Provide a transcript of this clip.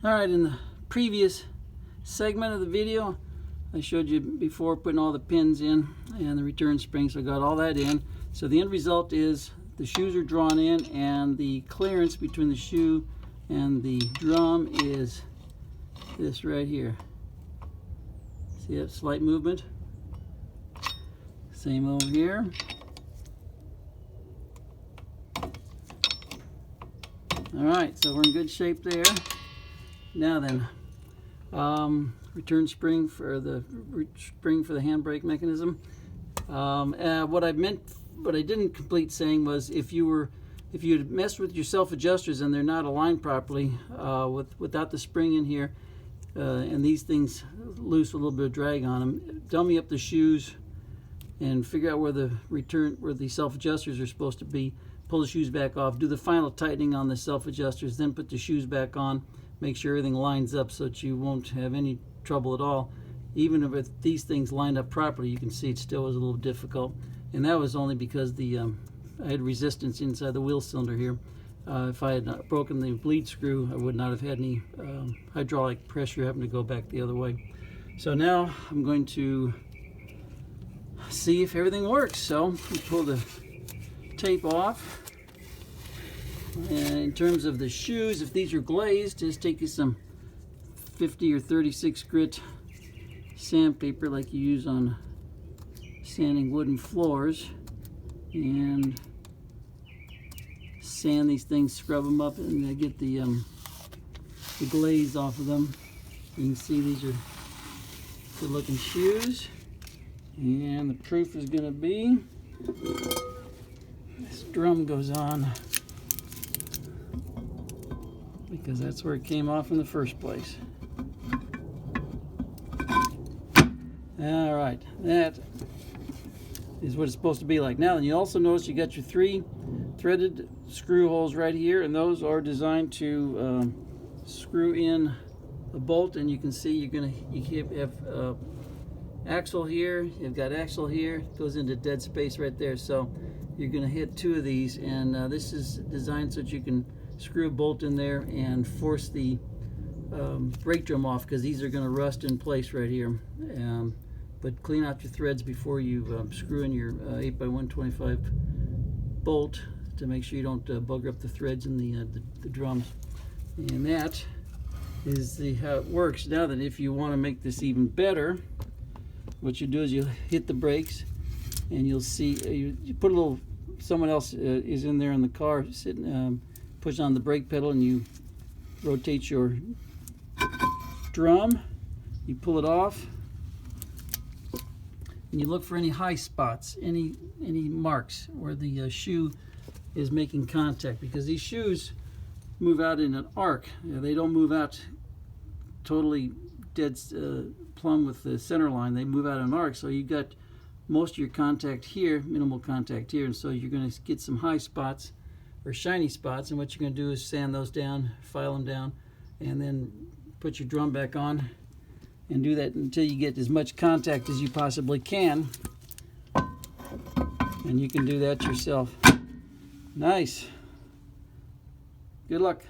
Alright, in the previous segment of the video, I showed you before putting all the pins in and the return spring, so I got all that in. So the end result is the shoes are drawn in, and the clearance between the shoe and the drum is this right here. See that slight movement? Same over here. Alright, so we're in good shape there. Now then, return spring for the handbrake mechanism. What I didn't complete saying was if you had messed with your self adjusters and they're not aligned properly without the spring in here, and these things loose with a little bit of drag on them, dummy up the shoes and figure out where the self adjusters are supposed to be. Pull the shoes back off, do the final tightening on the self adjusters, then put the shoes back on. Make sure everything lines up so that you won't have any trouble at all. Even if these things lined up properly, you can see it still was a little difficult. And that was only because I had resistance inside the wheel cylinder here. If I had not broken the bleed screw, I would not have had any hydraulic pressure having to go back the other way. So now I'm going to see if everything works. So we pull the tape off. And in terms of the shoes, if these are glazed, just take you some 50 or 36 grit sandpaper like you use on sanding wooden floors, and sand these things, scrub them up, and get the glaze off of them. You can see these are good looking shoes, and the proof is going to be this drum goes on because that's where it came off in the first place. Alright, that is what it's supposed to be like. Now then, you also notice you got your 3 threaded screw holes right here, and those are designed to screw in a bolt. And you can see you have axle here, you've got axle here, it goes into dead space right there. So you're going to hit 2 of these, and this is designed so that you can screw a bolt in there and force the brake drum off, because these are going to rust in place right here. But clean out your threads before you screw in your 8x125 bolt to make sure you don't bugger up the threads in the drums. And that is how it works. Now then, if you want to make this even better, what you do is you hit the brakes, and you'll see you put a little, someone else is in there in the car sitting, push on the brake pedal, and you rotate your drum, you pull it off, and you look for any high spots, any marks where the shoe is making contact, because these shoes move out in an arc. They don't move out totally dead plumb with the center line. They move out in an arc, so you've got most of your contact here, minimal contact here, and so you're going to get some high spots or shiny spots. And what you're going to do is sand those down, file them down, and then put your drum back on, and do that until you get as much contact as you possibly can. And you can do that yourself. Nice. Good luck.